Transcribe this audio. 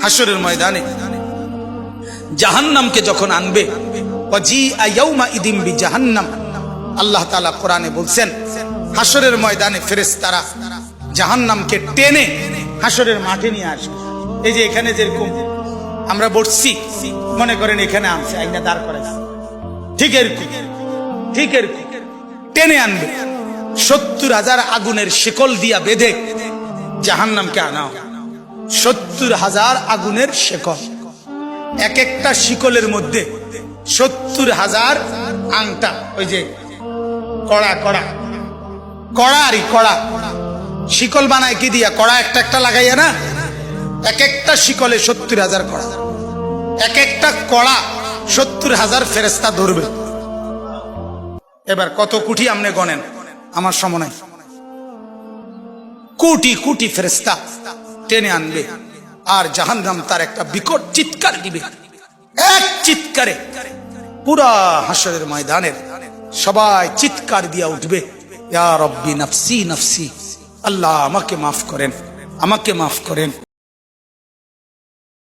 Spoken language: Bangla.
হাসরের ময়দানে জাহান্নামকে যখন আনবে, ওয়াজিআ ইয়াউমা ইদিম বিজাহান্নাম, আল্লাহ তাআলা কোরআনে বলছেন হাসরের ময়দানে ফেরেশতারা জাহান্নামকে টেনে হাসরের মাঠে নিয়ে আসবে। এই যে এখানে যেরকম আমরা বসছি, মনে করেন এখানে আনছে আইনা দাঁড় করাইছে, ঠিক এরকম টেনে আনবে। 70,000 আগুনের শিকল দিয়া বেঁধে জাহান্নামকে আনা হবে। 70,000 আগুনের শিকল, এক একটা শিকলের মধ্যে 70,000 আংটা, ওই যে কড়া শিকল বানায় কি দিয়া, কড়া একটা একটা লাগাইয়া না, এক একটা শিকলে 70,000 কড়া, এক একটা কড়া 70,000 ফেরেশতা ধরবে। এবার কত কোটি আপনি গণেন, আমার সময় নাই। কোটি কোটি ফেরেশতা টেনে আনবে, আর জাহান্নাম তার একটা বিকট চিৎকার দিবে। এক চিৎকারে পুরা হাসরের ময়দানের সবাই চিৎকার দিয়া উঠবে, ইয়া রব্বি নাফসি নাফসি, আল্লাহ আমাকে মাফ করেন, আমাকে মাফ করেন।